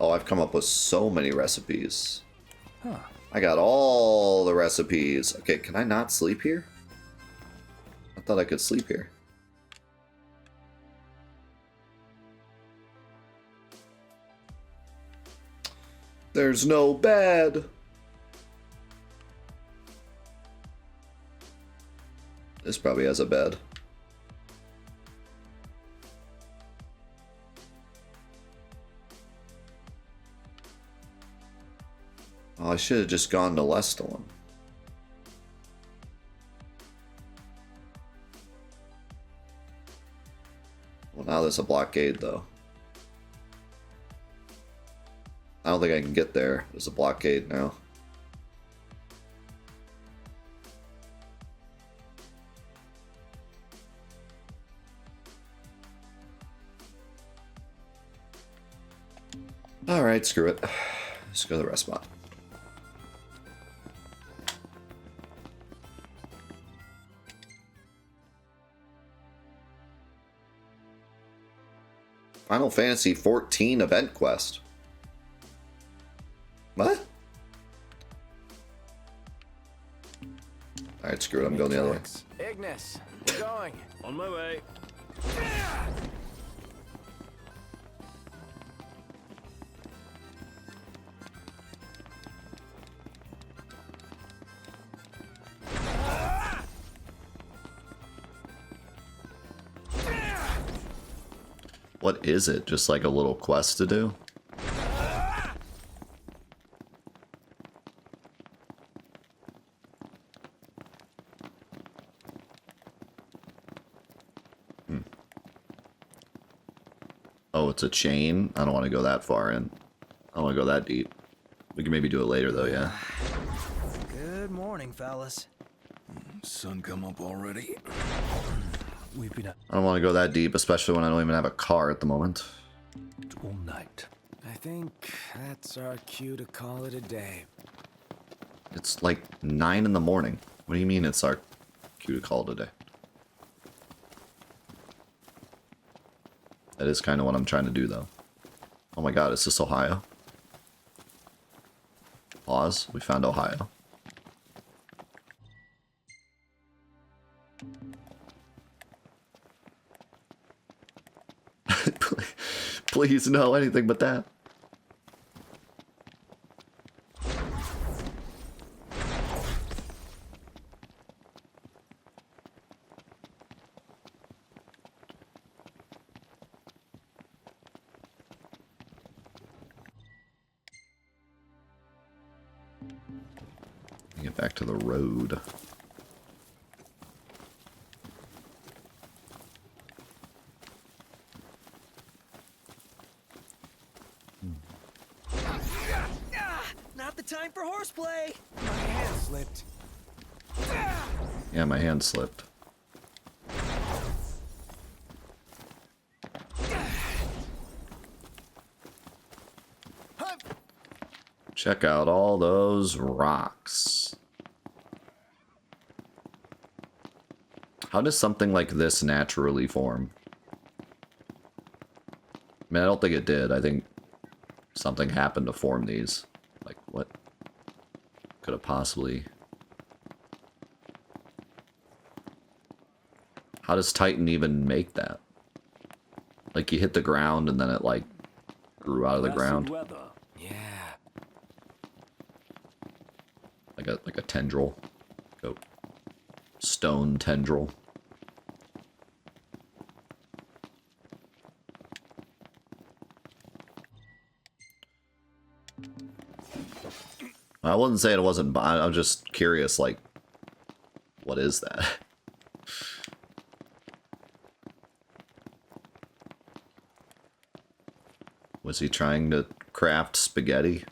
Oh, I've come up with so many recipes. Huh. I got all the recipes. Okay, can I not sleep here? I thought I could sleep here. There's no bed. This probably has a bed. Oh, I should have just gone to Lestalin. Well, now there's a blockade, though. I don't think I can get there. There's a blockade now. Alright, screw it. Let's go to the rest spot. Final Fantasy 14 event quest. What? Alright, screw it. I'm going the other way. Ignis, we're going. On my way. What is it? Just like a little quest to do? Oh, it's a chain? I don't want to go that far in. I don't want to go that deep. We can maybe do it later, though, yeah. Good morning, fellas. Sun come up already? We've been I don't want to go that deep, especially when I don't even have a car at the moment. all night. I think that's our cue to call it a day. It's like 9 in the morning. What do you mean it's our cue to call it a day? That is kind of what I'm trying to do, though. Oh my god, is this Ohio? Pause. We found Ohio. Please, no, anything but that. Get back to the road. Not the time for horseplay. My hand slipped. Yeah, my hand slipped. Check out all those rocks. How does something like this naturally form? I mean, I don't think it did. I think something happened to form these. Like, what could have possibly... How does Titan even make that? Like, you hit the ground and then it, like, grew out of the ground. Yeah. Like a tendril. Like a stone tendril. I wouldn't say it wasn't, but I'm just curious, like, what is that? Was he trying to craft spaghetti?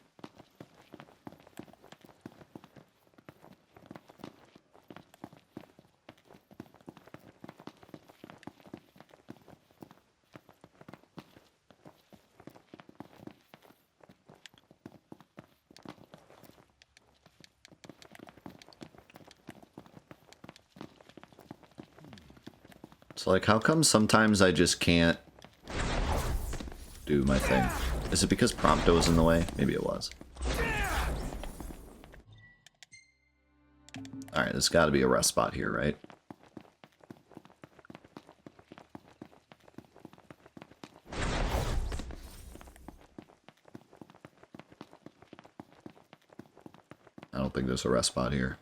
So, like, how come sometimes I just can't do my thing. Is it because Prompto was in the way? Maybe it was. Alright, there's got to be a rest spot here, right? I don't think there's a rest spot here.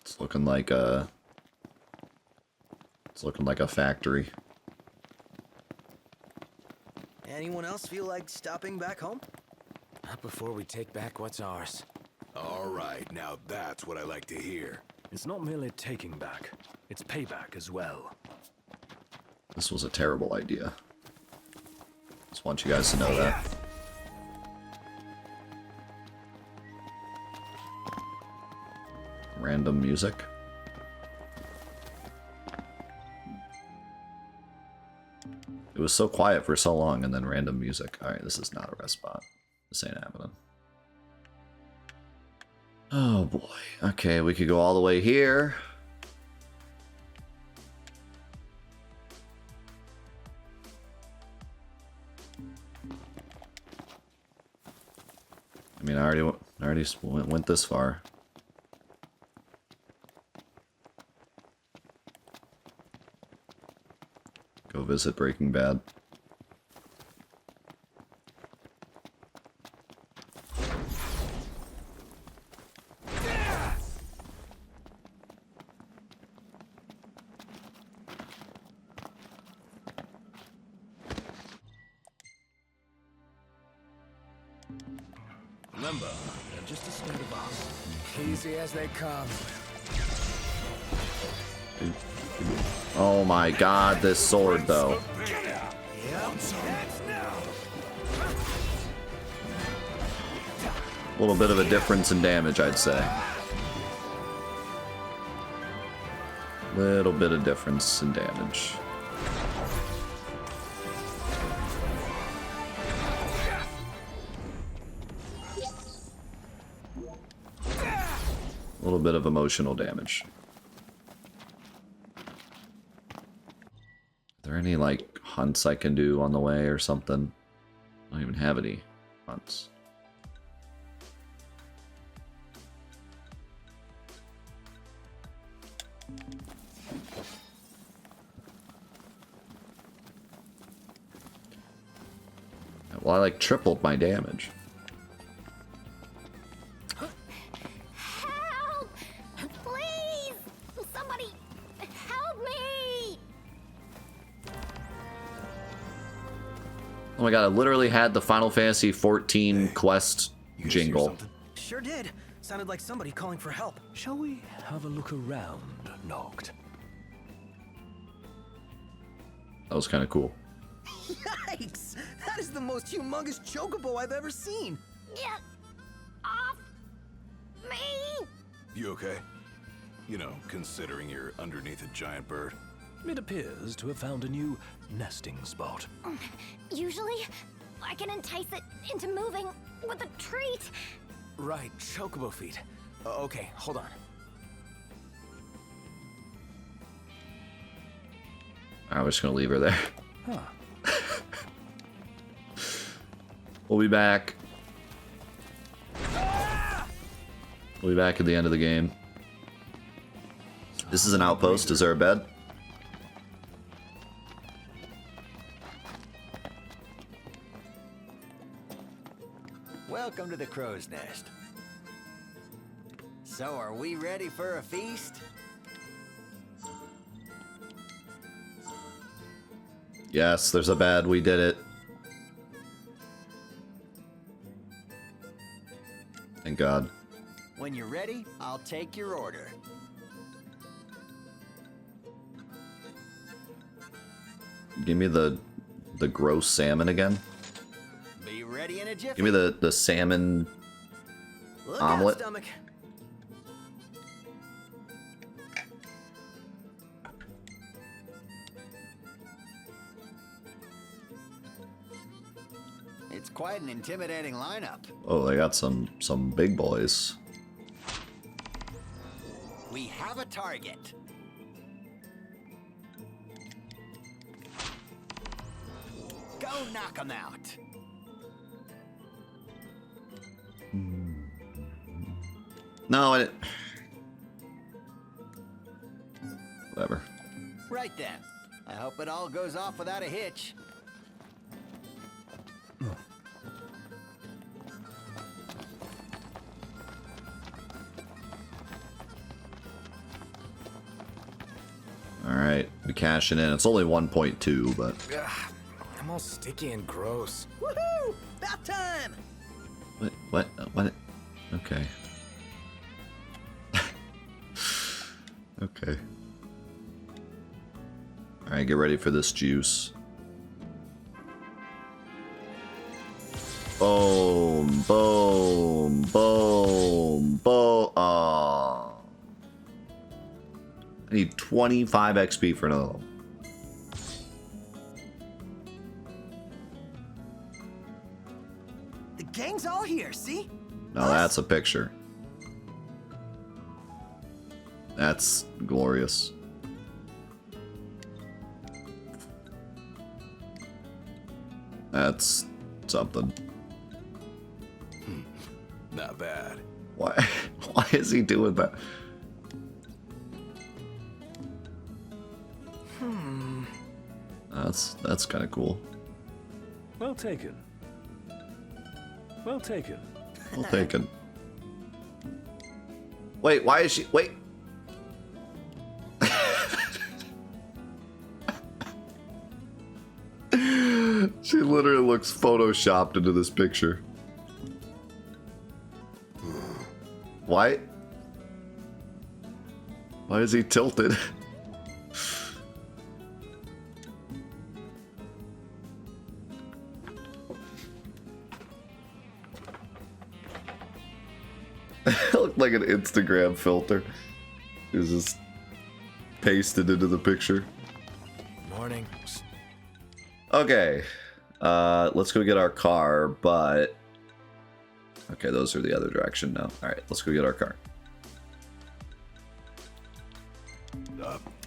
It's looking like a factory. Anyone else feel like stopping back home? Not before we take back what's ours. All right, now that's what I like to hear. It's not merely taking back, it's payback as well. This was a terrible idea. Just want you guys to know that. Random music. It was so quiet for so long, and then random music. Alright, this is not a rest spot. This ain't happening. Oh boy. Okay, we could go all the way here. I mean, I already went this far. Go visit Breaking Bad. Remember, they're just a state of us. Easy as they come. Oh my god, this sword though. A little bit of a difference in damage, I'd say. Little bit of difference in damage. A little bit of emotional damage. Are there any, like, hunts I can do on the way or something? I don't even have any hunts. Well, I, like, tripled my damage. Help! Please! Somebody help me! Oh my god, I literally had the Final Fantasy 14 quest You guys hear jingle. something? Sure did. Sounded like somebody calling for help. Shall we have a look around, Noct? That was kind of cool. Yikes! That is the most humongous chocobo I've ever seen. Get off me! You okay? You know, considering you're underneath a giant bird. It appears to have found a new nesting spot. Usually, I can entice it into moving with a treat. Right, chocobo feet. Okay, hold on. I'm just gonna leave her there. Huh. We'll be back. We'll be back at the end of the game. This is an outpost. Is there a bed? Welcome to the Crow's Nest. So, are we ready for a feast? Yes, there's a bed. We did it. Thank God. When you're ready, I'll take your order. Give me the gross salmon again. Be ready in a jiffy. Give me the salmon Look omelet. out, stomach. It's quite an intimidating lineup. Oh, they got some big boys. We have a target. Go knock him out. No, I didn't. Whatever. Right then. I hope it all goes off without a hitch. Alright, we cashing in. It's only 1.2, but... Ugh, I'm all sticky and gross. Woohoo! About time! What? Okay. Okay. Alright, get ready for this juice. Boom, boom, boom, boom. Aww. I need 25 XP for another one. The gang's all here, see? Now that's a picture. That's glorious. That's something. Not bad. Why? Why is he doing that? That's kind of cool. Well taken. Well taken. Well taken. Wait, why is she? Wait. She literally looks photoshopped into this picture. Why? Why is he tilted? It looked like an Instagram filter. It was just pasted into the picture. Morning. Okay. Let's go get our car, but... Okay, those are the other direction now. Alright, let's go get our car.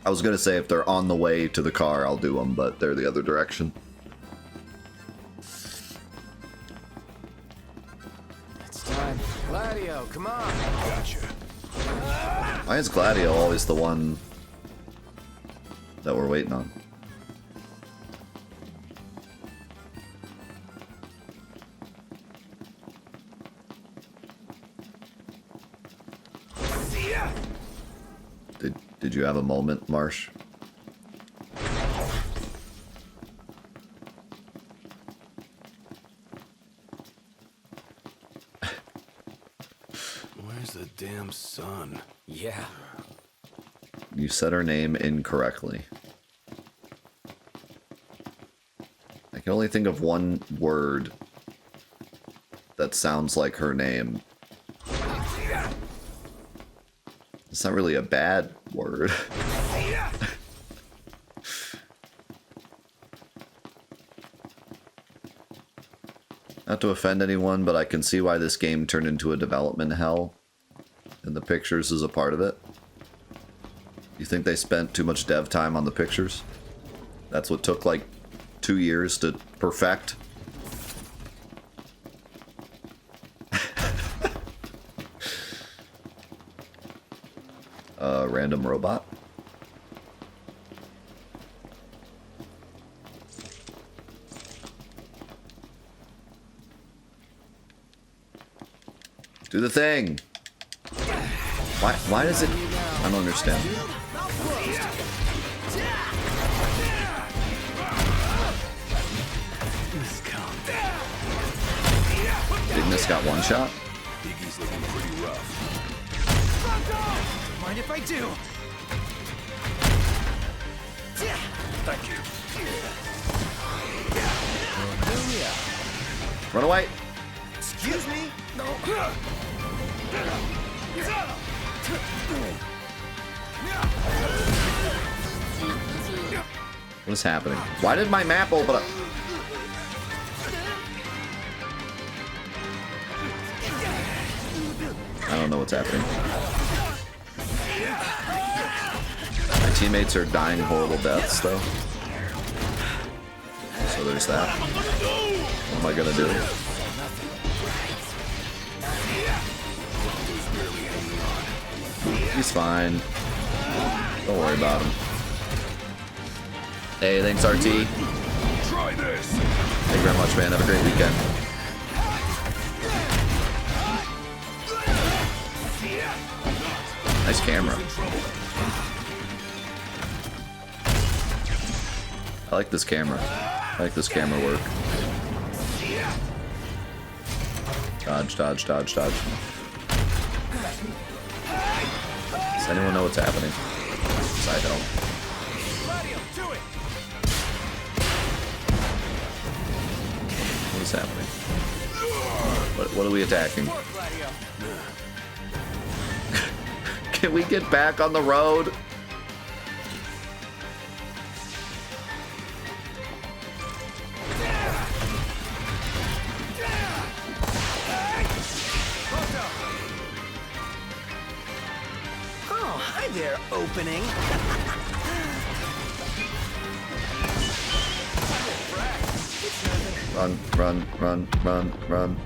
I was gonna say if they're on the way to the car, I'll do them, but they're the other direction. It's time. Gladio, come on. Gotcha. Why is Gladio always the one that we're waiting on? Did you have a moment, Marsh? Where's the damn sun? Yeah. You said her name incorrectly. I can only think of one word that sounds like her name. It's not really a bad word. Not to offend anyone, but I can see why this game turned into a development hell. And the pictures is a part of it. You think they spent too much dev time on the pictures? That's what took like 2 years to perfect. Random robot. Do the thing. Why does it? I don't understand. Ignis got one shot. Iggy's looking pretty rough. Mind if I do? Thank you. Run away. Excuse me? No. What is happening? Why did my map open up? I don't know what's happening. teammates are dying horrible deaths, though. So there's that. What am I gonna do? He's fine. Don't worry about him. Hey, thanks, RT. Try this. Thank you very much, man. Have a great weekend. Nice camera. I like this camera. I like this camera work. Dodge, dodge, dodge, dodge. Does anyone know what's happening? Yes, I don't. What is happening? What are we attacking? Can we get back on the road? Oh, hi there, opening. Run, run, run, run, run.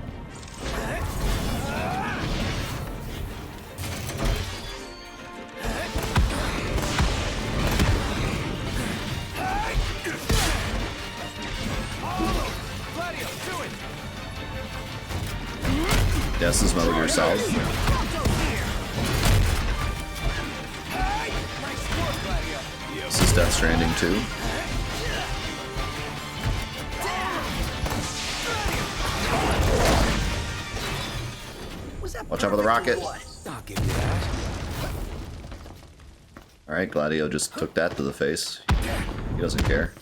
Yes, this is Metal Gear Solid. This is Death Stranding 2. Watch out for the rocket. I'll give you that. Alright, Gladio just took that to the face. He doesn't care.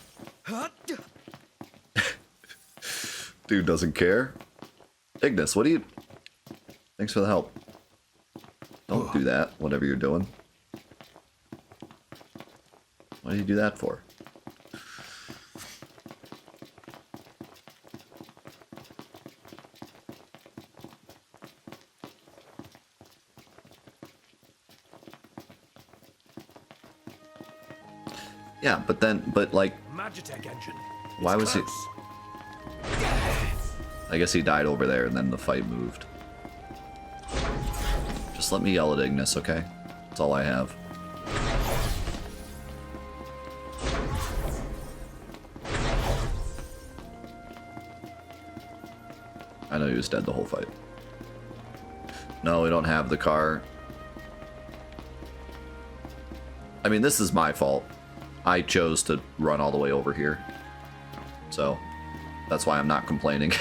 Dude doesn't care. Ignis, what do you... Thanks for the help. Don't do that, whatever you're doing. What do you do that for? Yeah, but like, Magitech engine. why was he... I guess he died over there and then the fight moved. Just let me yell at Ignis, okay? That's all I have. I know he was dead the whole fight. No, we don't have the car. I mean, this is my fault. I chose to run all the way over here. So, that's why I'm not complaining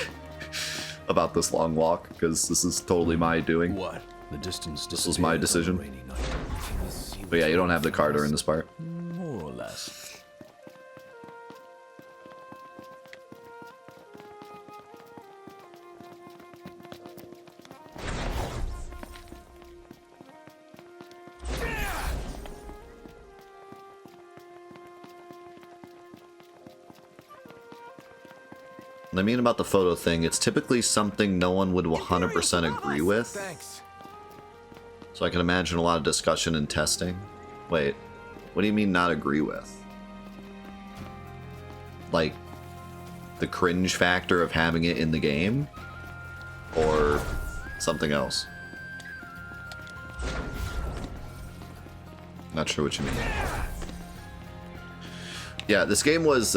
about this long walk, because this is totally my doing. What? The distance. This was my decision. Rainy night. But yeah, you don't have the car during this part. More or less. What I mean about the photo thing, it's typically something no one would 100% agree with. Thanks. So I can imagine a lot of discussion and testing. Wait, what do you mean not agree with? Like, the cringe factor of having it in the game? Or something else? Not sure what you mean. Yeah, this game was,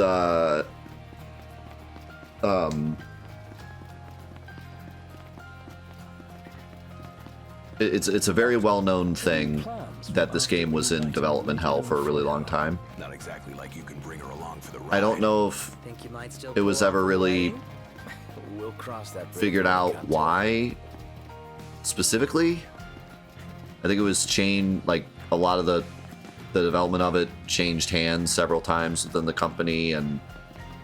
it's a very well-known thing that this game was in development hell for a really long time. Not exactly like you can bring her along for the ride. I don't know if Think you might still it was pull off ever the really lane? We'll cross that bridge figured when we out come to it. why specifically. I think it was like a lot of the development of it changed hands several times within the company, and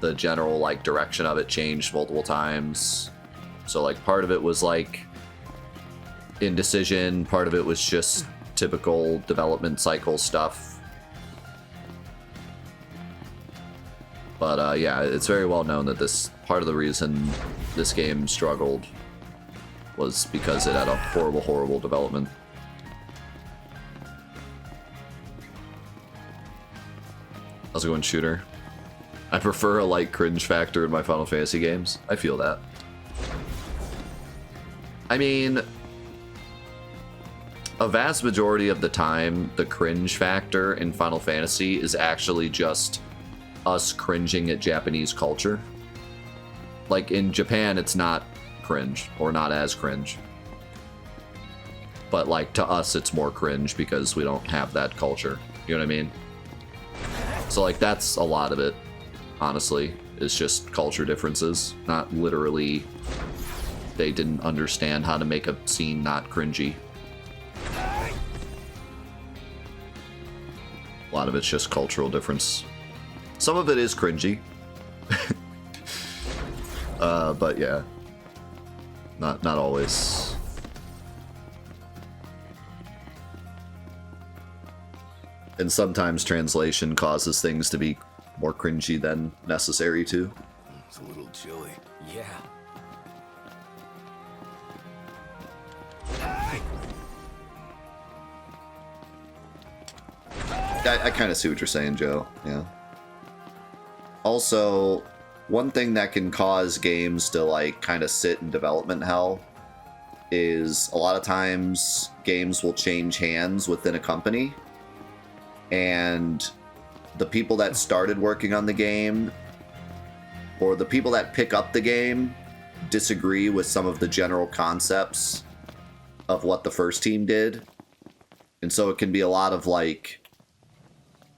the general like direction of it changed multiple times. So like part of it was like indecision, part of it was just typical development cycle stuff. But yeah, it's very well known that this part of the reason this game struggled was because it had a horrible development. How's it going, shooter? I prefer a light cringe factor in my Final Fantasy games. I feel that. I mean, a vast majority of the time, the cringe factor in Final Fantasy is actually just us cringing at Japanese culture. Like, in Japan, it's not cringe, or not as cringe. But, like, to us, it's more cringe because we don't have that culture. You know what I mean? So, like, that's a lot of it, honestly. It's just culture differences, not literally they didn't understand how to make a scene not cringy. A lot of it's just cultural difference. Some of it is cringy. But yeah. Not always. And sometimes translation causes things to be more cringy than necessary to. It's a little chilly. Yeah. I kind of see what you're saying, Joe. Yeah. Also, one thing that can cause games to like kind of sit in development hell is a lot of times games will change hands within a company, and the people that started working on the game or the people that pick up the game disagree with some of the general concepts of what the first team did. And so it can be a lot of like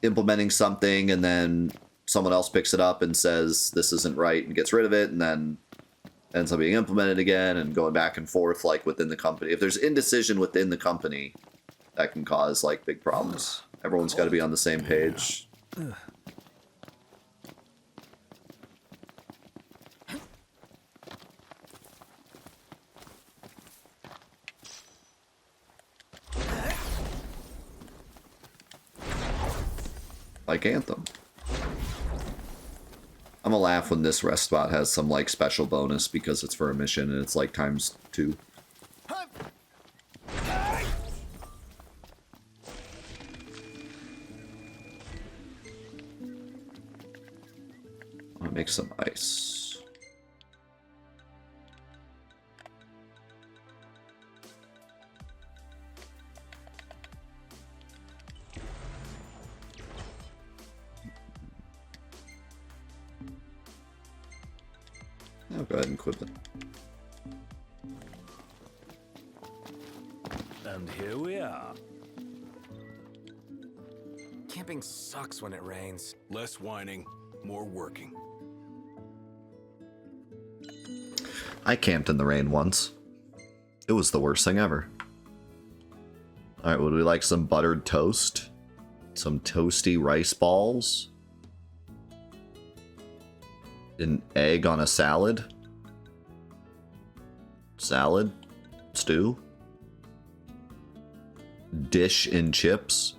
implementing something and then someone else picks it up and says this isn't right and gets rid of it, and then ends up being implemented again and going back and forth like within the company. If there's indecision within the company, that can cause like big problems. Everyone's got to be on the same page. Like Anthem. I'm gonna laugh when this rest spot has some like special bonus because it's for a mission and it's like ×2. I'm gonna make some ice. I'll go ahead and equip it. And here we are. Camping sucks when it rains. Less whining, more working. I camped in the rain once. It was the worst thing ever. Alright, would we like some buttered toast? Some toasty rice balls? An egg on a salad? Salad? Stew? Dish and chips?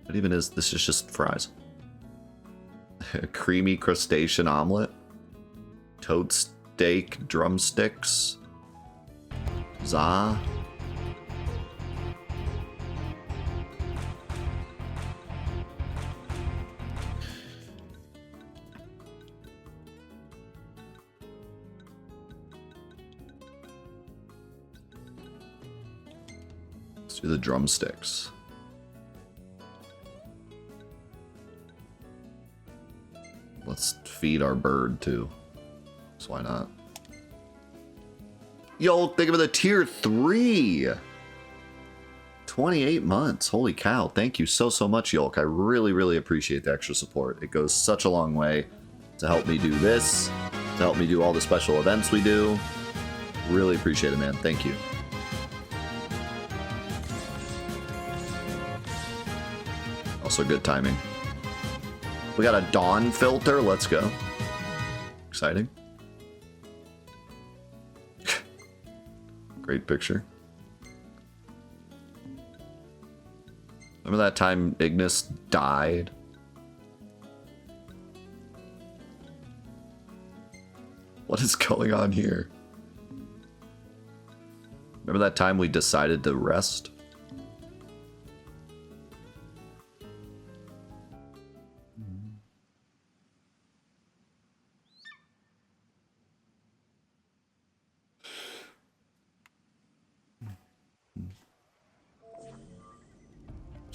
What even is this? Is just fries. A creamy crustacean omelet? Toad steak drumsticks? Za? Let's do the drumsticks. Let's feed our bird too. So why not? Yo, think of the tier 3. 28 months. Holy cow. Thank you so much, Yolk. I really appreciate the extra support. It goes such a long way to help me do this, to help me do all the special events we do. Really appreciate it, man. Thank you. Also good timing. We got a dawn filter. Let's go. Exciting. Great picture. Remember that time Ignis died? What is going on here? Remember that time we decided to rest?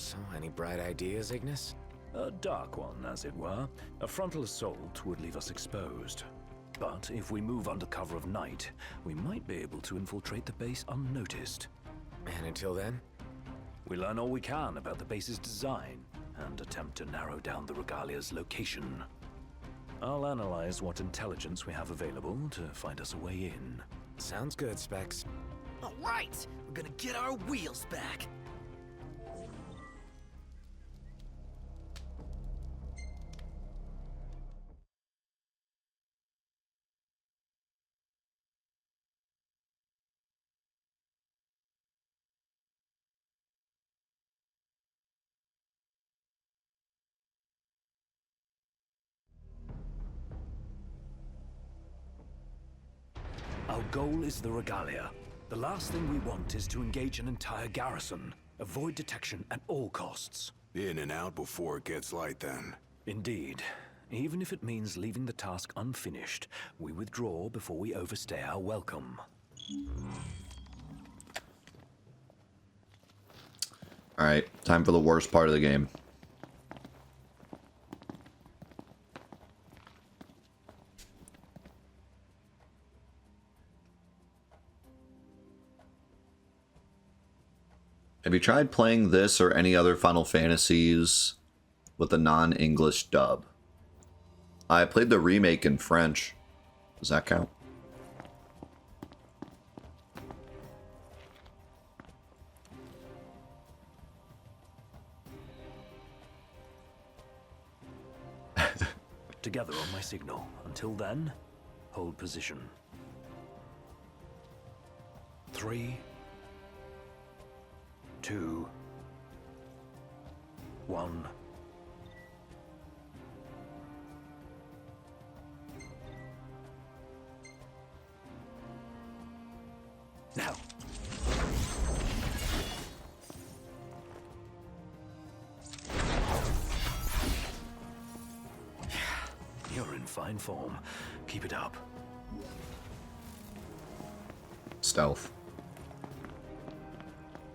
So, any bright ideas, Ignis? A dark one, as it were. A frontal assault would leave us exposed. But if we move under cover of night, we might be able to infiltrate the base unnoticed. And until then? We learn all we can about the base's design, and attempt to narrow down the Regalia's location. I'll analyze what intelligence we have available to find us a way in. Sounds good, Specs. All right, we're gonna get our wheels back. Our goal is the Regalia. The last thing we want is to engage an entire garrison. Avoid detection at all costs. In and out before it gets light, then. Indeed. Even if it means leaving the task unfinished, we withdraw before we overstay our welcome. Alright, time for the worst part of the game. Have you tried playing this or any other Final Fantasies with a non-English dub? I played the remake in French. Does that count? Together on my signal. Until then, hold position. 3, 2, 1. Now. You're in fine form. Keep it up. Stealth.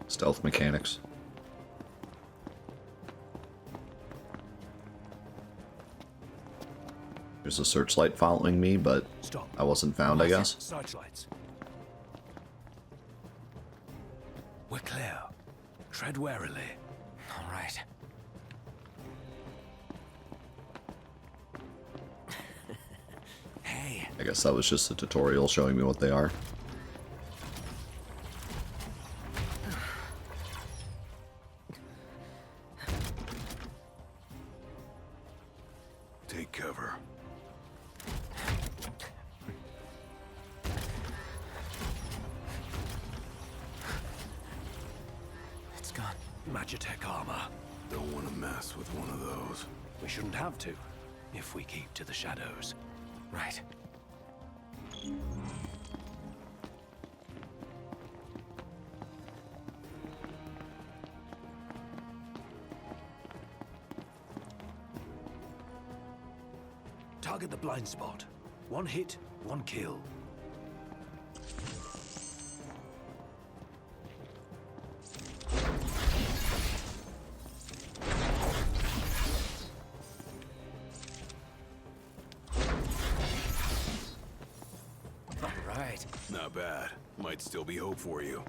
Stealth mechanics. There's a searchlight following me, but Stop. I wasn't found, I guess. Searchlights. We're clear. Tread warily. All right. Hey. I guess that was just a tutorial showing me what they are. Take cover. It's gone. Magitech armor. Don't want to mess with one of those. We shouldn't have to, if we keep to the shadows. Right. Target the blind spot. One hit, one kill. All right. Not bad. Might still be hope for you.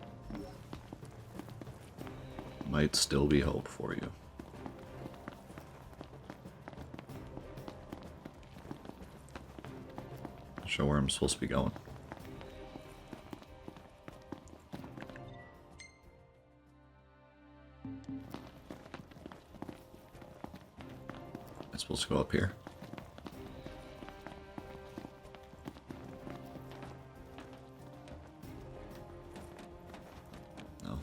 Might still be hope for you. Not sure where I'm supposed to be going. I'm supposed to go up here. No.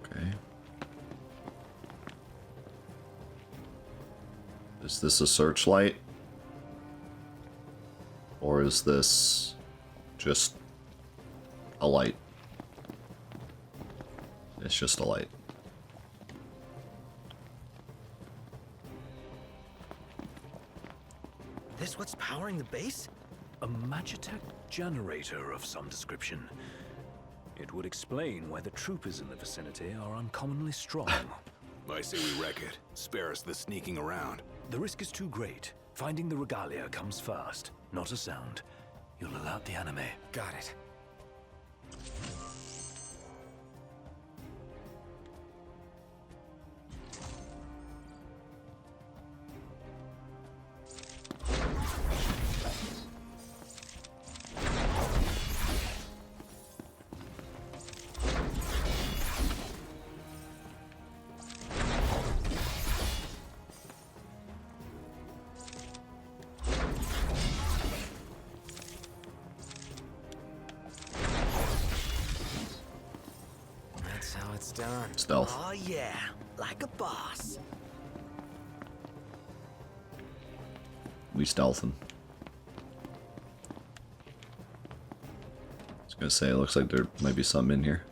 Okay. Is this a searchlight? or is this just a light? It's just a light. This what's powering the base? A Magitech generator of some description. It would explain why the troopers in the vicinity are uncommonly strong. I say we wreck it. Spare us the sneaking around. The risk is too great. Finding the regalia comes first, not a sound. You'll alert the anime. Got it. That's how it's done. Stealth. Oh yeah, like a boss. We stealthing. I was gonna say, it looks like there might be something in here.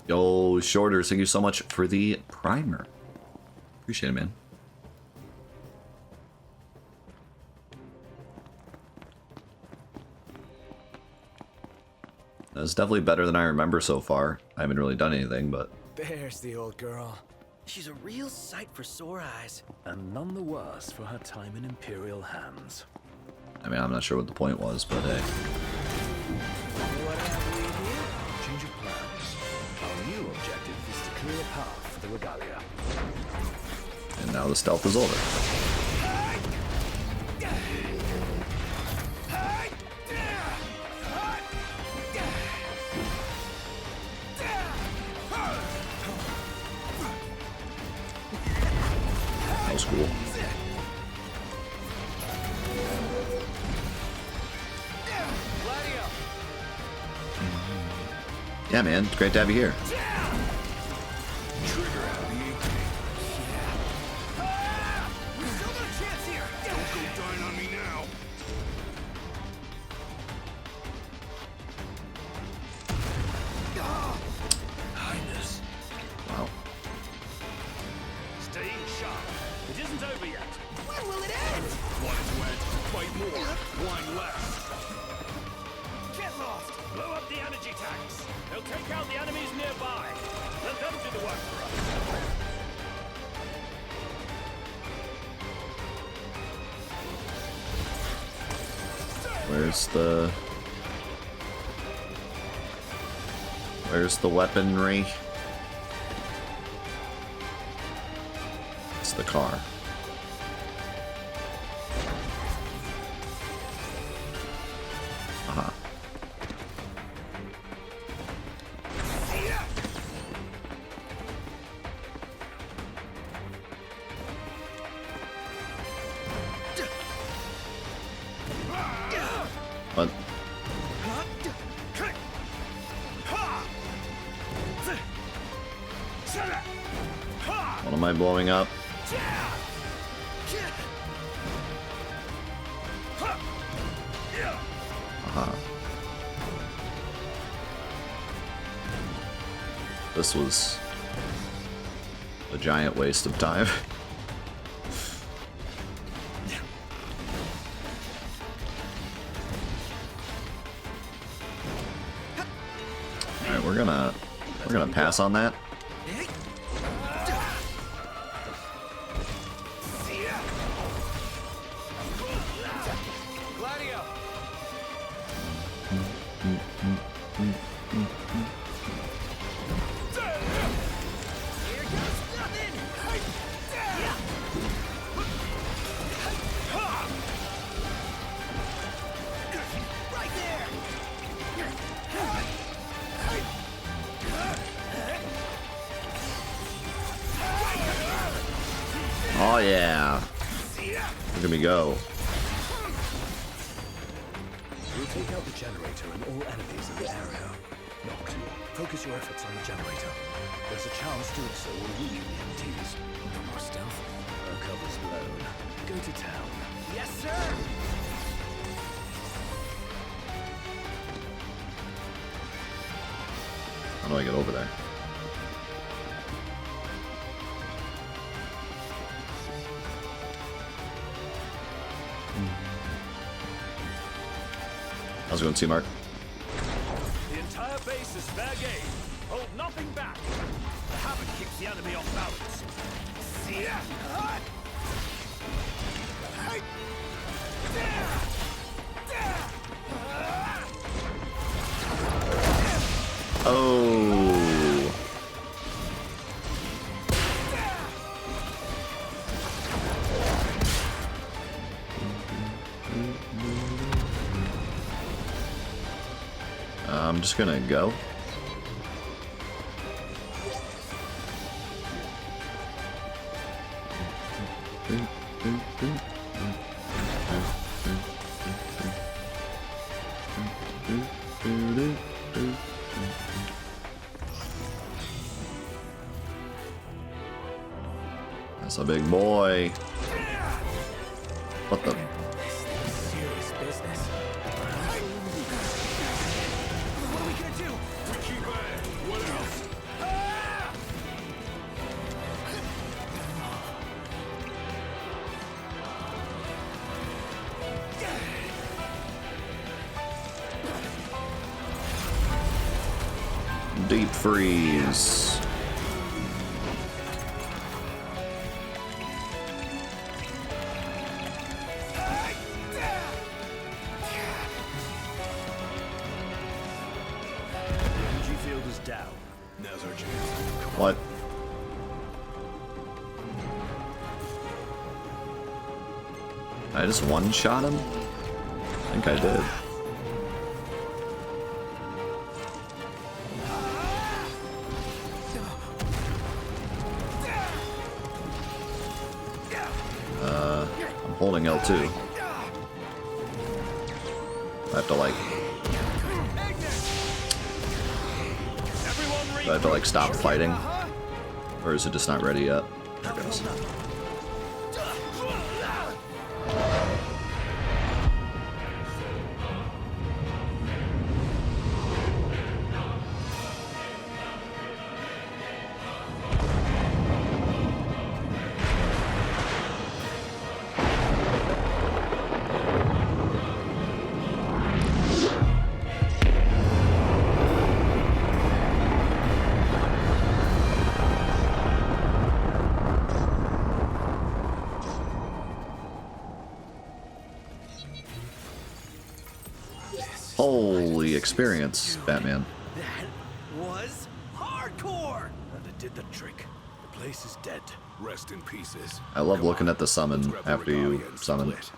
Yo, Shorter, thank you so much for the primer. Appreciate it, man. That's definitely better than I remember so far. I haven't really done anything, but... There's the old girl. She's a real sight for sore eyes. And none the worse for her time in Imperial hands. I mean, I'm not sure what the point was, but hey. What have we here? Change of plans. Our new objective is to clear a path for the regalia. And now the stealth is over. That was cool. Yeah, man. It's great to have you here. Trigger happy, ain't We still got a chance here. they? Don't go dying on me now. Highness. Wow. Stay sharp. It isn't over yet. When will it end? One is wet, fight more, one less. Get lost. Blow up the energy tanks. They'll take out the enemies nearby. Let them do the work for us. Where's the weaponry? It's the car. Uh-huh. What? What am I blowing up? Uh-huh. This was a giant waste of time. Alright, we're gonna pass on that. Gladio! Here goes nothing. Right there. Oh yeah. Look at me go. We'll take out the generator and all enemies in the area. Noct, focus your efforts on the generator. There's a chance doing so will weaken the MTs. No more stealth. Our cover's blown. Go to town. Yes, sir. do I get over there? How's it going, T-Mark? The entire base is fair game. Hold nothing back. The habit keeps the enemy off balance. See ya! Oh. I'm just gonna go. That's a big boy. What the? Serious business. What are we gonna do? Keep at it. What else? Deep freeze. Energy field is down. Now's our chance. What? I just one-shot him? I think I did. I'm holding L2. I have to like... Do I have to like stop fighting? Or is it just not ready yet? There it goes. Holy experience, Batman. That was hardcore! And it did the trick. The place is dead. Rest in pieces. I love Come looking on. at the summon Let's grab the after you regalia and summon. split.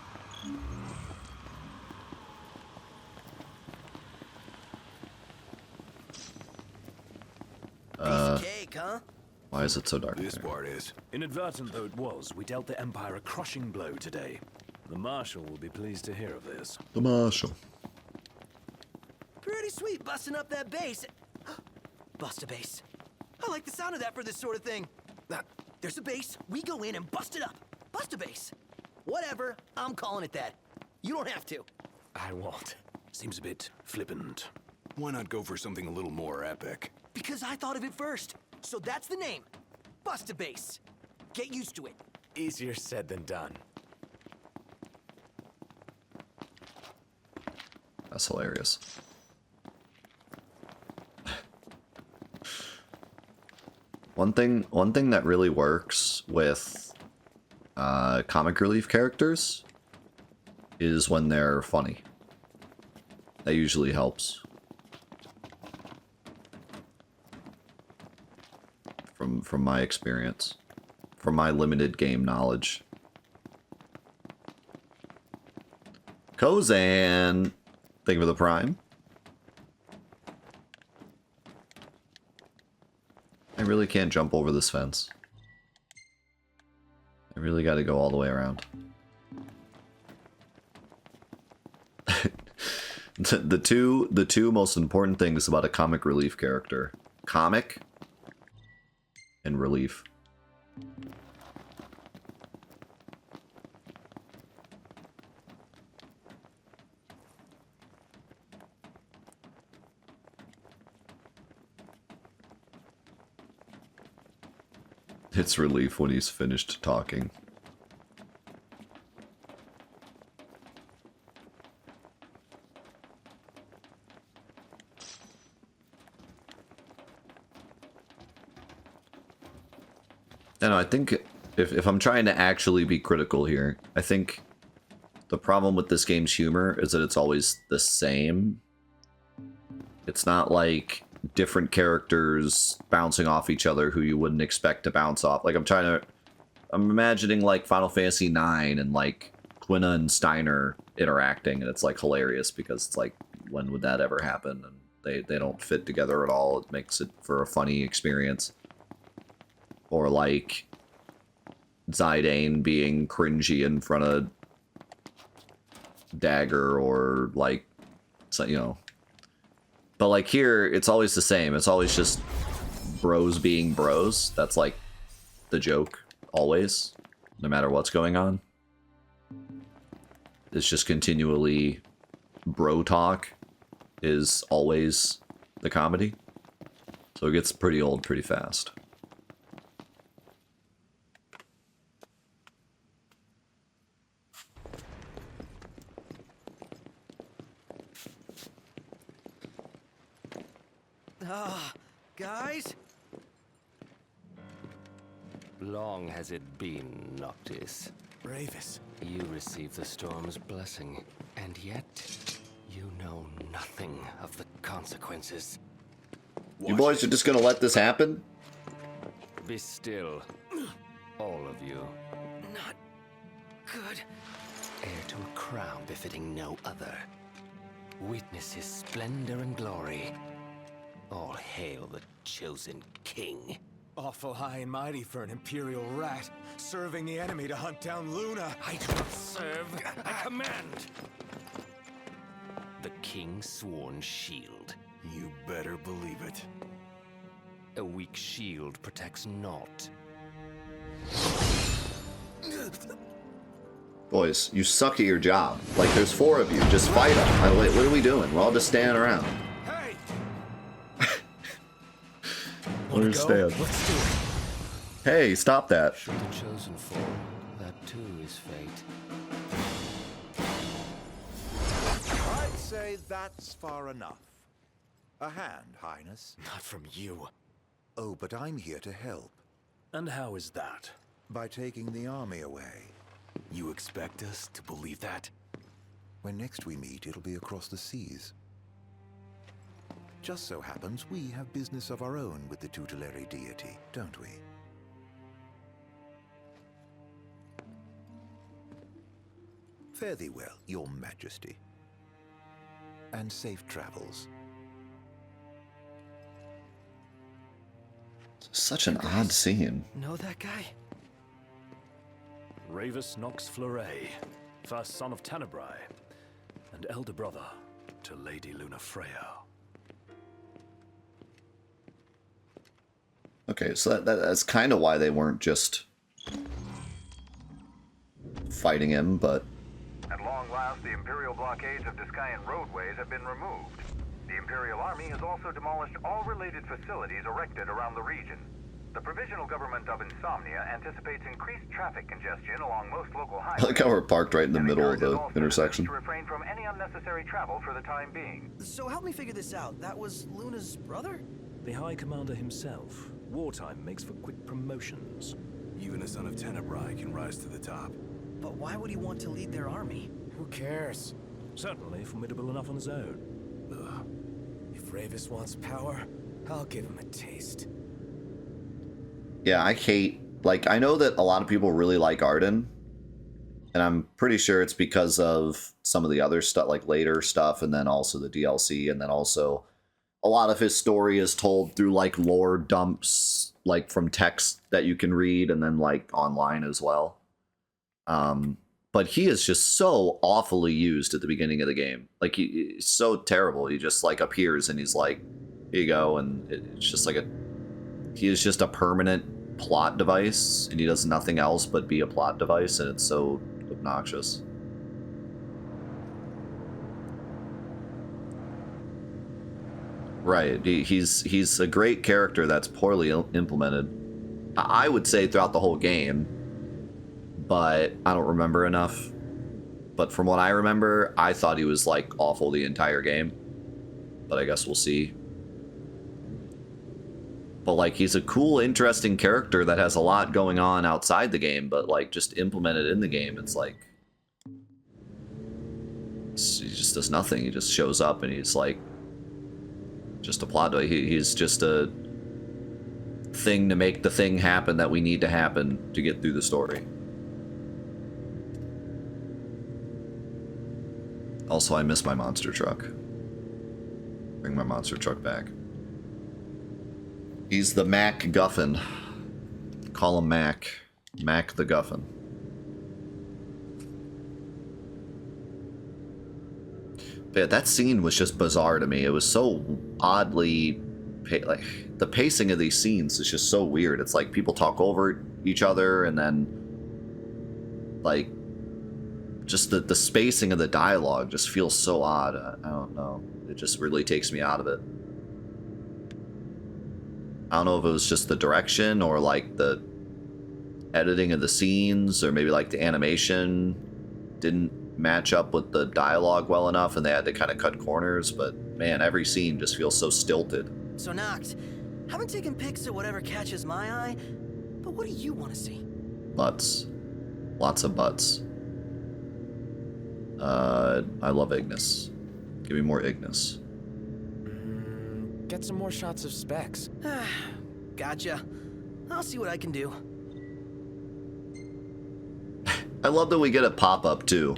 Piece of cake, huh? Why is it so dark? This there? part is. Inadvertent though it was, we dealt the Empire a crushing blow today. The Marshal will be pleased to hear of this. The Marshal. Pretty sweet busting up that base. Bust a base. I like the sound of that for this sort of thing. There's a base, we go in and bust it up. Bust a base. Whatever, I'm calling it that. You don't have to. I won't. Seems a bit flippant. Why not go for something a little more epic? Because I thought of it first. So that's the name. Bust a base. Get used to it. Easier said than done. That's hilarious. One thing that really works with comic relief characters is when they're funny. That usually helps. From my experience. From my limited game knowledge. Kozan! Thank you for the prime. I really can't jump over this fence. I really gotta go all the way around. the two most important things about a comic relief character. Comic and relief. It's relief when he's finished talking. And I think if I'm trying to actually be critical here, I think the problem with this game's humor is that it's always the same. It's not like different characters bouncing off each other who you wouldn't expect to bounce off. Like I'm imagining like Final Fantasy IX and like Quina and Steiner interacting, and it's like hilarious because it's like, when would that ever happen? And they don't fit together at all. It makes it for a funny experience. Or like Zidane being cringy in front of Dagger, or like, so, you know. But like here, it's always the same. It's always just bros being bros. That's like the joke, always, no matter what's going on. It's just continually bro talk is always the comedy. So it gets pretty old pretty fast. Guys? Long has it been, Noctis. Ravis. You receive the storm's blessing, and yet you know nothing of the consequences. You boys are just gonna let this happen? Be still, all of you. Not good. Heir to a crown befitting no other. Witness his splendor and glory. All hail the chosen king. Awful high and mighty for an Imperial rat, serving the enemy to hunt down Luna. I do not serve, I command. The king's sworn shield. You better believe it. A weak shield protects naught. Boys, you suck at your job. Like, there's 4 of you. Just fight them. Wait, what are we doing? We're all just standing around. Hey! Understand. Let's do it. Hey, stop that. Should the chosen fall, that too is fate. I'd say that's far enough. A hand, Highness. Not from you. Oh, but I'm here to help. And how is that? By taking the army away. You expect us to believe that? When next we meet, it'll be across the seas. Just so happens we have business of our own with the tutelary deity, don't we? Fare thee well, your majesty. And safe travels. Such an odd scene. Know that guy? Ravis Nox Fleuret, first son of Tenebrae, and elder brother to Lady Luna Freya. Okay, so that's kind of why they weren't just fighting him, but... At long last, the Imperial blockades of Discayan roadways have been removed. The Imperial Army has also demolished all related facilities erected around the region. The Provisional Government of Insomnia anticipates increased traffic congestion along most local highways. I like how we're parked right in the middle of the intersection. To refrain from any unnecessary travel for the time being. So help me figure this out. That was Luna's brother? The High Commander himself. Wartime makes for quick promotions. Even a son of Tenebrae can rise to the top. But why would he want to lead their army? Who cares? Certainly formidable enough on his own. Ugh. If Ravis wants power, I'll give him a taste. Yeah, I hate... Like, I know that a lot of people really like Arden, and I'm pretty sure it's because of some of the other stuff, like later stuff, and then also the DLC, and then also a lot of his story is told through, like, lore dumps, like, from text that you can read, and then, like, online as well. But he is just so awfully used at the beginning of the game. Like, he's so terrible. He just, like, appears, and he's like, here you go, and it's just like a... He is just a permanent plot device, and he does nothing else but be a plot device, and it's so obnoxious. Right, he's a great character that's poorly implemented. I would say throughout the whole game, but I don't remember enough. But from what I remember, I thought he was like awful the entire game. But I guess we'll see. But like, he's a cool, interesting character that has a lot going on outside the game, but like just implemented in the game, it's like he just does nothing. He just shows up and he's like just a plot. He's just a thing to make the thing happen that we need to happen to get through the story. Also, I miss my monster truck. Bring my monster truck back. He's the Mac Guffin. Call him Mac. Mac the Guffin. But yeah, that scene was just bizarre to me. It was so oddly... like, the pacing of these scenes is just so weird. It's like people talk over each other and then... like... just the spacing of the dialogue just feels so odd. I don't know. It just really takes me out of it. I don't know if it was just the direction or like the editing of the scenes or maybe like the animation didn't match up with the dialogue well enough and they had to kind of cut corners, but man, every scene just feels so stilted. So Noct, haven't taken pics of whatever catches my eye, but what do you want to see? Butts. Lots of butts. I love Ignis. Give me more Ignis. Get some more shots of Specs. Gotcha. I'll see what I can do. I love that we get a pop-up too.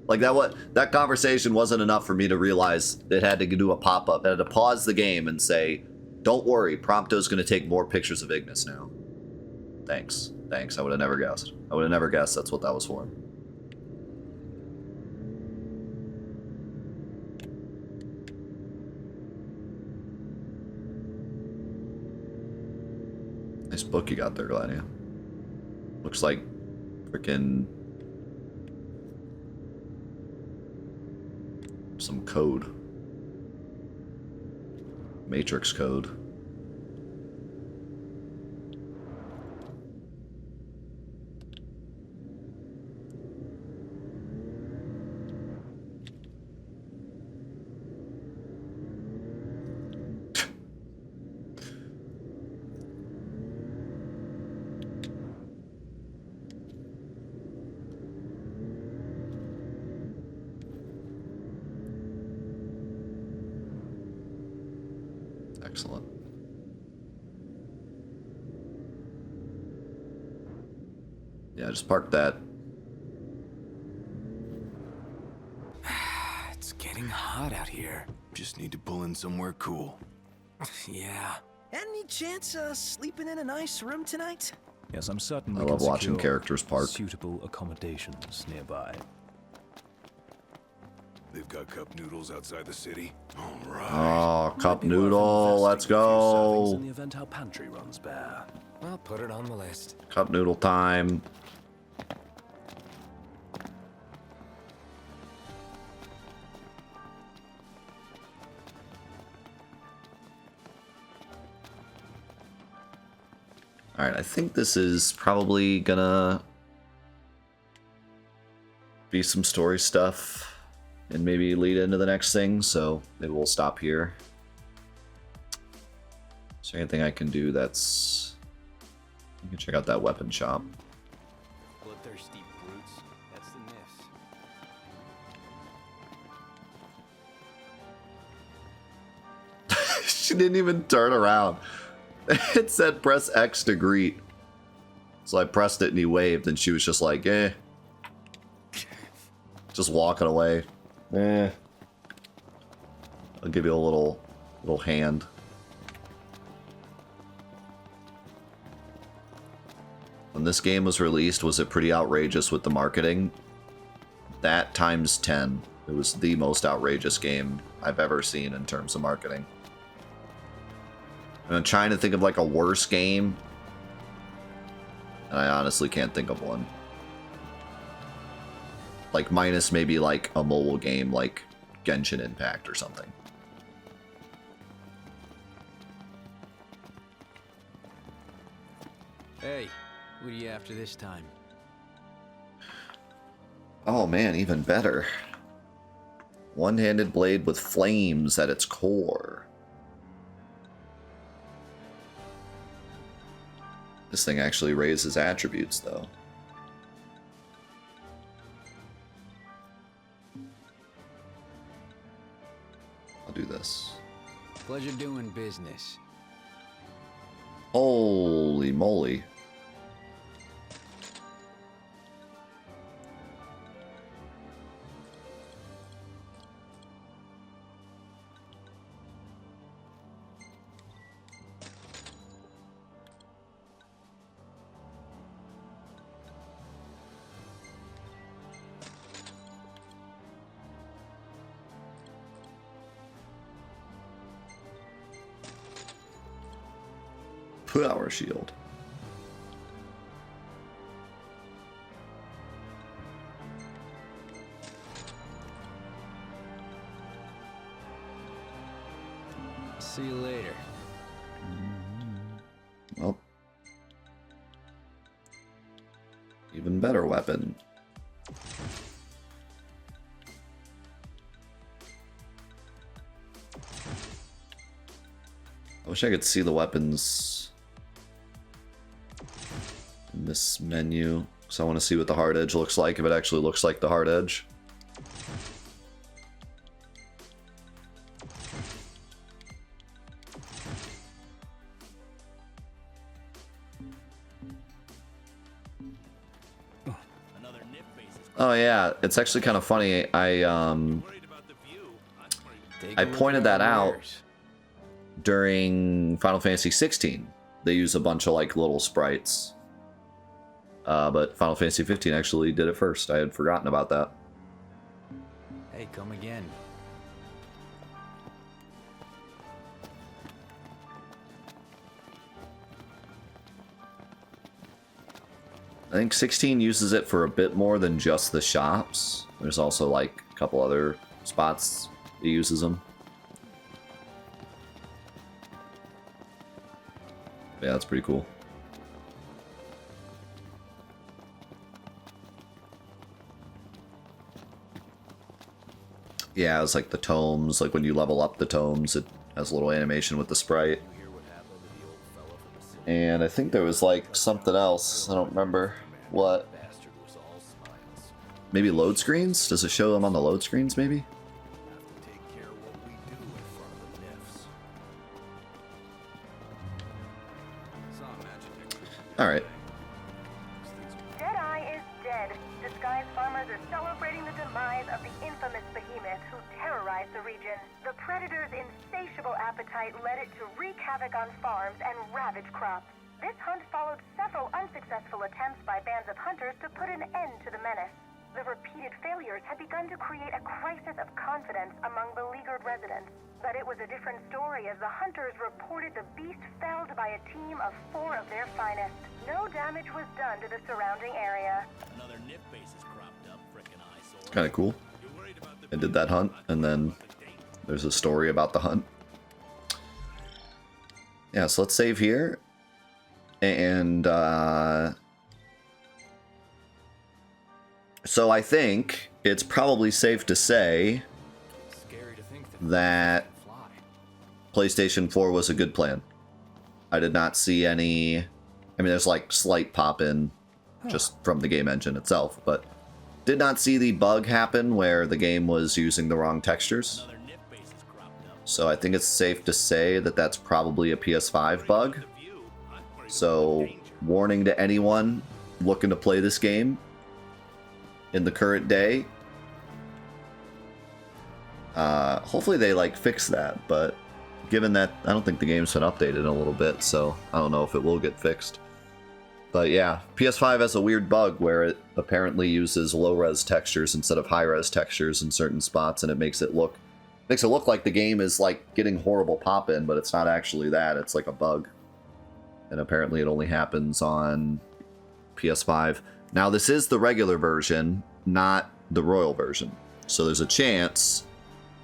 Like that conversation wasn't enough for me to realize it had to do a pop-up. It had to pause the game and say, "Don't worry, Prompto's going to take more pictures of Ignis now." Thanks. I would have never guessed. I would have never guessed that's what that was for. Nice book you got there, Gladia. Looks like freaking some code. Matrix code. Excellent. Yeah, just park that. It's getting hot out here. Just need to pull in somewhere cool. Yeah. Any chance sleeping in a nice room tonight? Yes, I'm certain we I can love watching secure characters park. suitable accommodations nearby. They've got cup noodles outside the city. All right. Oh, cup Might be worth noodle. investing Let's a few servings go. in the event our pantry runs bare. Well, put it on the list. Cup noodle time. Alright, I think this is probably gonna be some story stuff and maybe lead into the next thing, so maybe we'll stop here. Is there anything I can do that's... You can check out that weapon shop. Bloodthirsty brutes. That's the nifs. She didn't even turn around. It said press X to greet. So I pressed it and he waved and she was just like, eh. Just walking away. Eh. I'll give you a little hand. When this game was released, was it pretty outrageous with the marketing? That times 10. It was the most outrageous game I've ever seen in terms of marketing. And I'm trying to think of like a worse game, and I honestly can't think of one. Like minus maybe like a mobile game like Genshin Impact or something. Hey, what are you after this time? Oh man, even better. One-handed blade with flames at its core. This thing actually raises attributes, though. I'll do this. Pleasure doing business. Holy moly. Power shield. See you later. Well, even better weapon. I wish I could see the weapons in this menu, so I want to see what the hard edge looks like, if it actually looks like the hard edge. Oh yeah, it's actually kind of funny. I pointed that out during Final Fantasy 16. They use a bunch of like little sprites. But Final Fantasy 15 actually did it first. I had forgotten about that. Hey, come again. I think 16 uses it for a bit more than just the shops. There's also like a couple other spots it uses them. Yeah, that's pretty cool. Yeah, it's like the tomes, like when you level up the tomes, it has a little animation with the sprite. And I think there was like something else, I don't remember what. Maybe load screens? Does it show them on the load screens, maybe? Alright. Deadeye is dead. Disguised farmers are celebrating the demise of the infamous behemoth who terrorized the region. The predator's insatiable appetite led it to wreak havoc on farms and ravage crops. This hunt followed several unsuccessful attempts by bands of hunters to put an end to the menace. The repeated failures had begun to create a crisis of confidence among beleaguered residents. But it was a different story as the hunters reported the beast felled by a team of 4 of their finest. No damage was done to the surrounding area. Another nip base is cropped up, frickin' eyesore. Kind of cool. I did that hunt, and then there's a story about the hunt. Yeah, so let's save here. And, so I think it's probably safe to say that PlayStation 4 was a good plan. I did not see any... I mean, there's like slight pop-in just from the game engine itself, but did not see the bug happen where the game was using the wrong textures. So I think it's safe to say that that's probably a PS5 bug. So, warning to anyone looking to play this game in the current day. Hopefully they like fix that, but given that I don't think the game's been updated in a little bit, so I don't know if it will get fixed. But yeah, PS5 has a weird bug where it apparently uses low-res textures instead of high-res textures in certain spots, and it makes it look like the game is like getting horrible pop-in, but it's not actually that. It's like a bug. And apparently it only happens on PS5. Now this is the regular version, not the Royal version. So there's a chance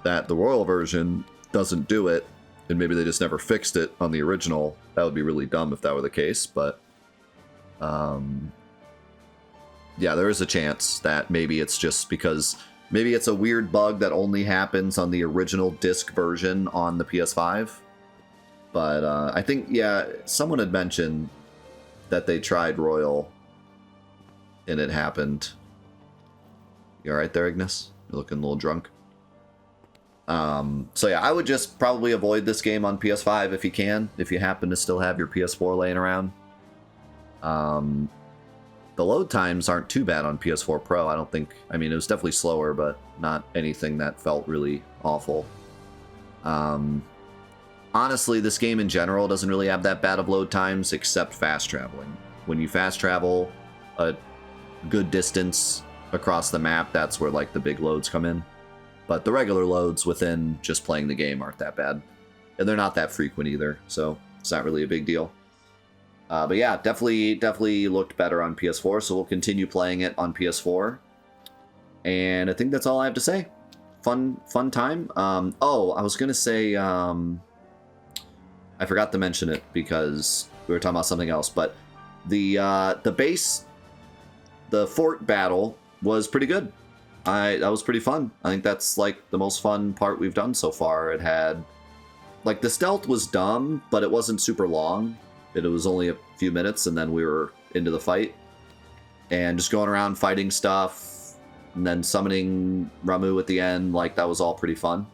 that the Royal version doesn't do it, and maybe they just never fixed it on the original. That would be really dumb if that were the case, but Yeah, there is a chance that maybe it's just because maybe it's a weird bug that only happens on the original disc version on the PS5. But I think, yeah, someone had mentioned that they tried Royal and it happened. You alright there, Ignis? You're looking a little drunk. So yeah, I would just probably avoid this game on PS5 if you can, if you happen to still have your PS4 laying around. The load times aren't too bad on PS4 Pro, I don't think. I mean, it was definitely slower, but not anything that felt really awful. Honestly, this game in general doesn't really have that bad of load times, except fast traveling. When you fast travel a good distance across the map, that's where like the big loads come in. But the regular loads within just playing the game aren't that bad. And they're not that frequent either, so it's not really a big deal. But yeah, definitely looked better on PS4, so we'll continue playing it on PS4. And I think that's all I have to say. Fun time. Oh, I was gonna say, I forgot to mention it because we were talking about something else, but the base, the fort battle was pretty good. That was pretty fun. I think that's like the most fun part we've done so far. It had, like, the stealth was dumb, but it wasn't super long. It was only a few minutes, and then we were into the fight. And just going around fighting stuff, and then summoning Ramuh at the end, like, that was all pretty fun.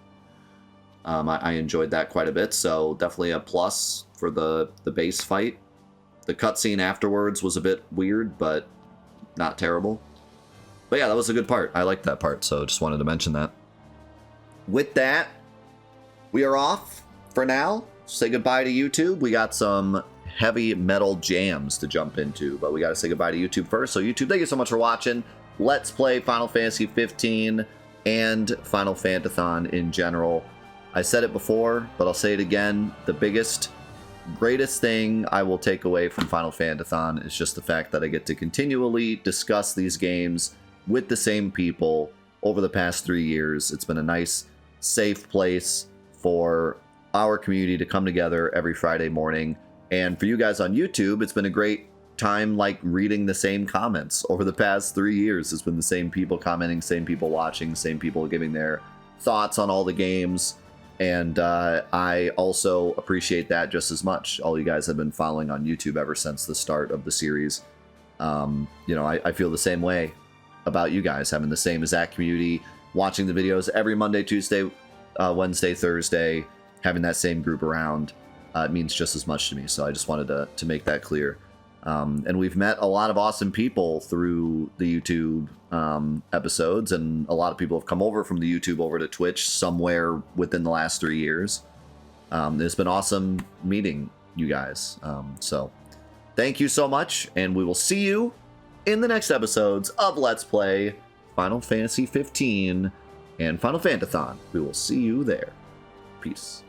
I enjoyed that quite a bit, so definitely a plus for the base fight. The cutscene afterwards was a bit weird, but not terrible. But yeah, that was a good part. I liked that part, so just wanted to mention that. With that, we are off for now. Say goodbye to YouTube. We got some heavy metal jams to jump into, but we got to say goodbye to YouTube first. So YouTube, thank you so much for watching. Let's play Final Fantasy 15 and Final Fantathon in general. I said it before, but I'll say it again. The biggest, greatest thing I will take away from Final Fantathon is just the fact that I get to continually discuss these games with the same people over the past 3 years. It's been a nice, safe place for our community to come together every Friday morning. And for you guys on YouTube, it's been a great time, like, reading the same comments over the past 3 years. It's been the same people commenting, same people watching, same people giving their thoughts on all the games. And I also appreciate that just as much. All you guys have been following on YouTube ever since the start of the series. You know, I feel the same way about you guys, having the same exact community, watching the videos every Monday, Tuesday, Wednesday, Thursday, having that same group around. It means just as much to me, so I just wanted to make that clear. And we've met a lot of awesome people through the YouTube episodes, and a lot of people have come over from the YouTube over to Twitch somewhere within the last 3 years. It's been awesome meeting you guys. So thank you so much, and we will see you in the next episodes of Let's Play Final Fantasy 15 and Final Fantathon. We will see you there. Peace.